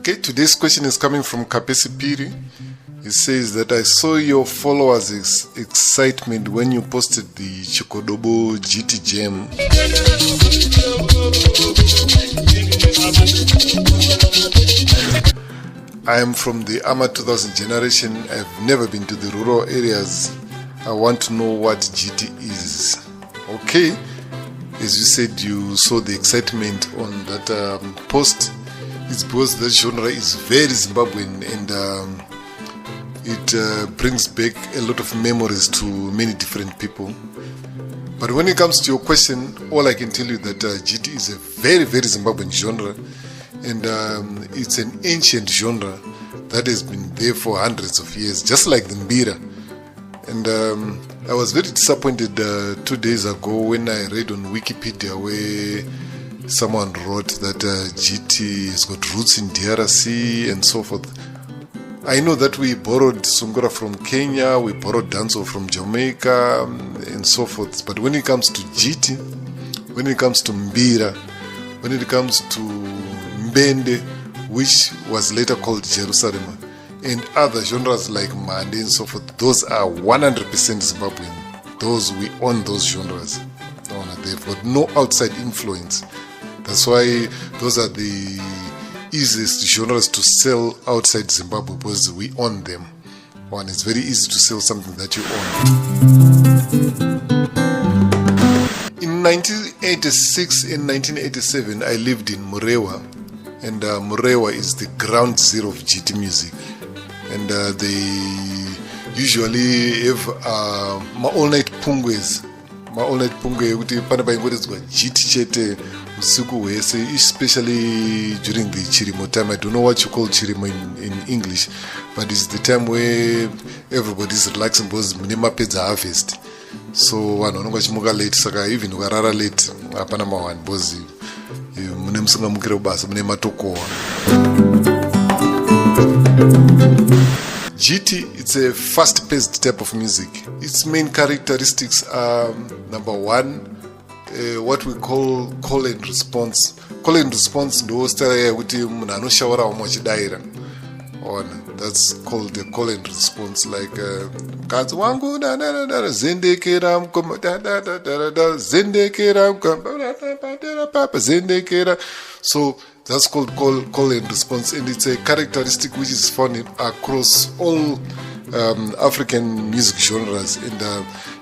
Okay, today's question is coming from Kapesi Piri. It says that I saw your followers' excitement when you posted the Chikodobo GT Jam. I am from the AMA 2000 generation. I've never been to the rural areas. I want to know what GT is. Okay, as you said, you saw the excitement on that post. It's because the genre is very Zimbabwean and it brings back a lot of memories to many different people. But when it comes to your question, all I can tell you that GT is a very, very Zimbabwean genre, and it's an ancient genre that has been there for hundreds of years, just like the Mbira. And I was very disappointed 2 days ago when I read on Wikipedia where someone wrote that GT has got roots in DRC and so forth. I know that we borrowed Sungura from Kenya, we borrowed Dancehall from Jamaica, and so forth. But when it comes to GT, when it comes to Mbira, when it comes to Mbende, which was later called Jerusalem, and other genres like Mande and so forth, those are 100% Zimbabwean. Those, we own those genres. They've got no outside influence. That's why those are the easiest genres to sell outside Zimbabwe, because we own them. One, it's very easy to sell something that you own. In 1986 and 1987, I lived in Murewa, and Murewa is the ground zero of GT music. And they usually have all-night pungwes. All-night pungwe kuti pane paingoredzwa GT chete usiku hwese, especially during the Chirimo time. I don't know what you call Chirimo in English, but it's the time where everybody's relaxing because mune mapedza harvest. So vanhu vanonga vachimuka late, saka even ukarara late hapana mawani because mune musingamukire kubasa, mune matokohwa. GT, it's a fast-paced type of music. Its main characteristics are, number one, what we call call and response. Call and response ndo style yakuti munhu anoshaura vamwe vachidaira. That's called the call and response, like mukadzi wangu zendekera mukoma zendekera mukoma zendekera. So that's called call and response, and it's a characteristic which is found across all African music genres, and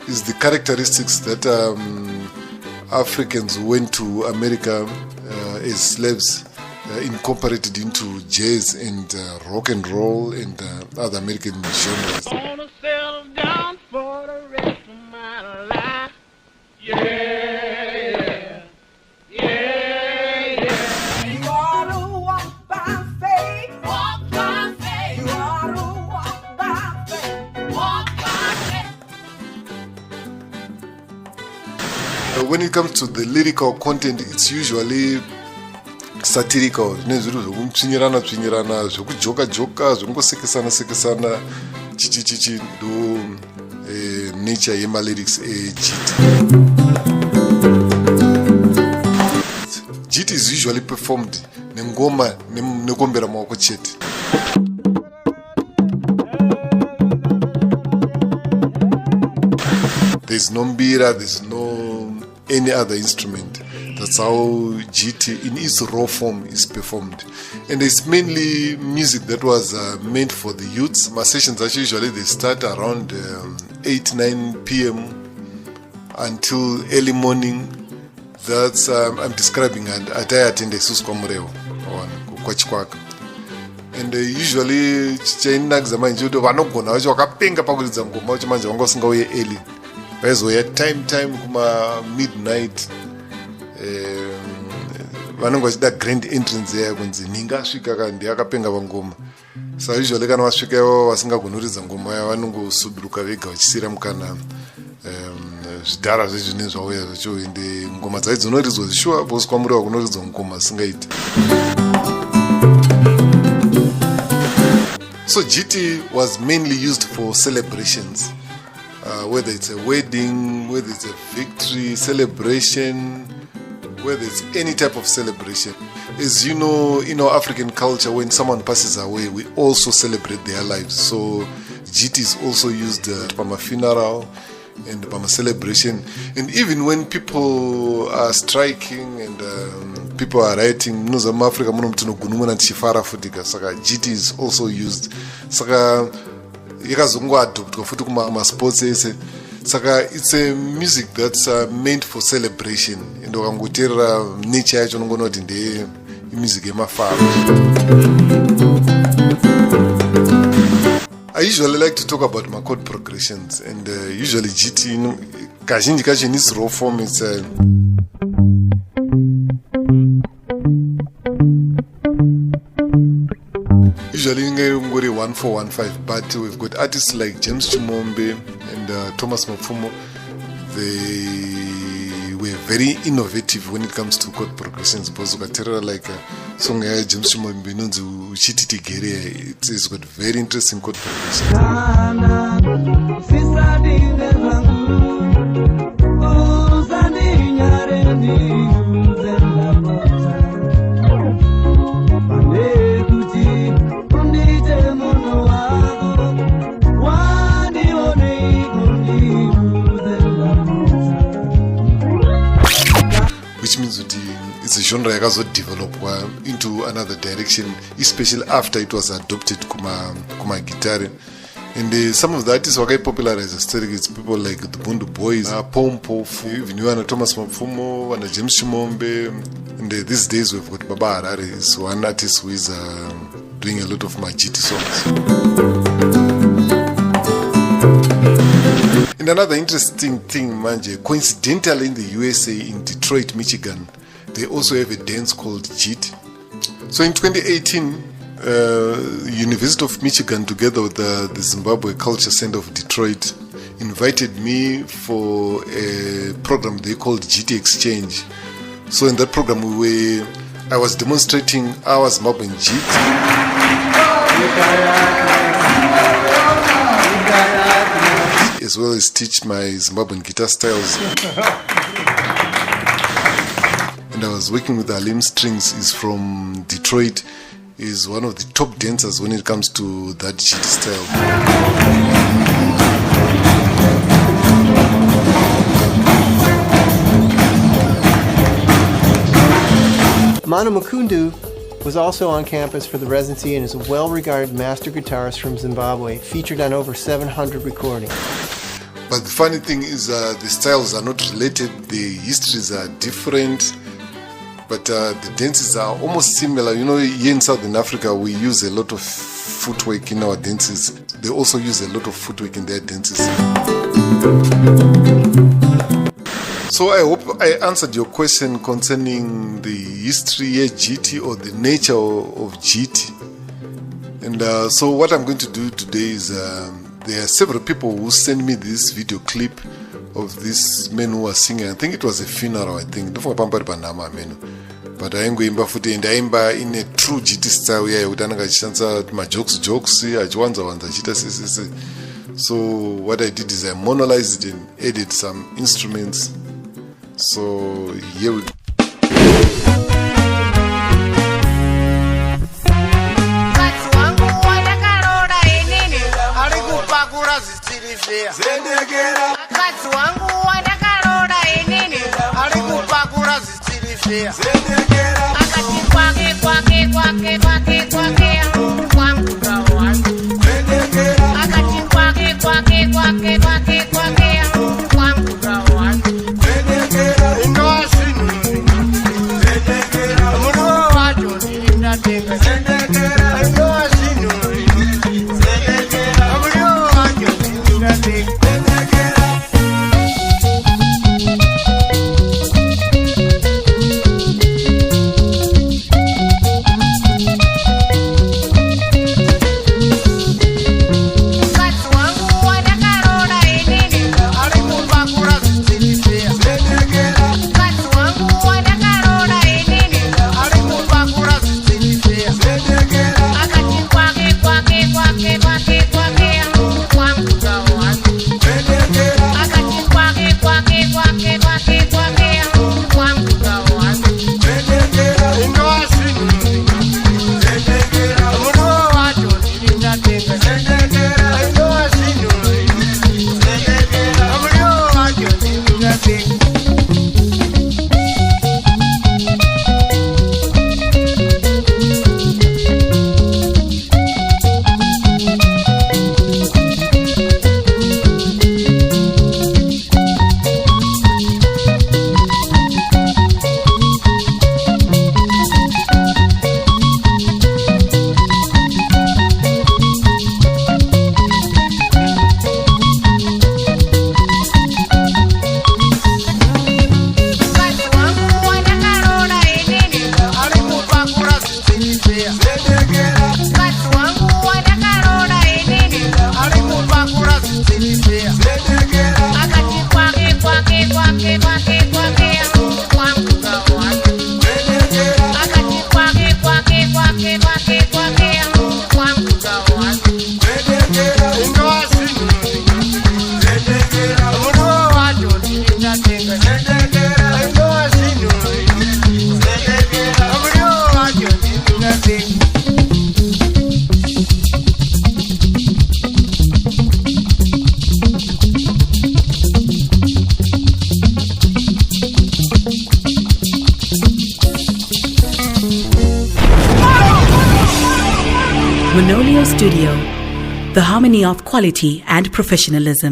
is the characteristics that Africans went to America as slaves, incorporated into jazz and rock and roll and other American genres. When it comes to the lyrical content, it's usually satirical. Zvokumtsvinyirana zvokujoka zvokungosekesana chichi ndo nature yemalyrics eGT. GT is usually performed nengoma nekuombera maoko chete. There's no mbira, there's no any other instrument. That's how GT in its raw form is performed. And it's mainly music that was meant for the youths. My sessions actually usually they start around 8-9 p.m. until early morning. That's I'm describing, and I attend a Suskomreo on Kwachikwaka. And usually chainakza manje kuti vanogona vacho vakapenga pakuridza ngoma vacho manje vanga vasingauye early. Vaizoya time kuma midnight, vanenge vachida grand entrance yaya kunzi ninga asvika kandi akapenga pangoma. So usually kana vasvika ivo vasingagoni kuridza ngoma yavo vanongosuduruka vega vachisiyira mukana zvidhara zvezvine zvauya zvacho, ende ngoma dzai dzinoridzwa zishuwa because kwamuriwa kunoridzwa ngoma asingaiti. So GT was mainly used for celebrations. Whether it's a wedding, whether it's a victory celebration, where there's any type of celebration. As you know, in our African culture, when someone passes away, we also celebrate their lives. So jiti is also used for my funeral and for my celebration. And even when people are striking and people are rioting, jiti is also used. Saka sports. Saka it's a music that's meant for celebration. And nature music. I usually like to talk about my chord progressions, and usually GT, kazhinji in its raw form is usually 1415, but we've got artists like James Chimombe and Thomas Mapfumo. They were very innovative when it comes to chord progressions. Because like song James Chimombe it's got very interesting chord progressions. Which means that it's a genre that has developed into another direction, especially after it was adopted kuma guitar. And some of the artists who are popularized aesthetic, it's people like the Bundu Boys, Pompo, even you and Thomas Mapfumo and James Chimombe. And these days we've got Baba Harare, is one artist who is doing a lot of Majiti songs. And another interesting thing, Manje, coincidentally in the USA, in Detroit, Michigan, they also have a dance called JIT. So in 2018, University of Michigan, together with the Zimbabwe Culture Center of Detroit, invited me for a program they called JIT Exchange. So in that program, I was demonstrating our Zimbabwean JIT. As well as teach my Zimbabwean guitar styles. And I was working with Alim Strings, is from Detroit, is one of the top dancers when it comes to that JIT style. Manu Mukundu was also on campus for the residency and is a well-regarded master guitarist from Zimbabwe, featured on over 700 recordings. But the funny thing is the styles are not related, the histories are different, but the dances are almost similar. You know, here in Southern Africa, we use a lot of footwork in our dances. They also use a lot of footwork in their dances. So I hope I answered your question concerning the history of GT or the nature of GT. And so what I'm going to do today is there are several people who send me this video clip of this man who was singing. I think it was a funeral, I think. But I am going back and I am in a true GT style. My jokes, so what I did is I monolozed and added some instruments. So here we go. Yeah. Manolio Studio, the harmony of quality and professionalism.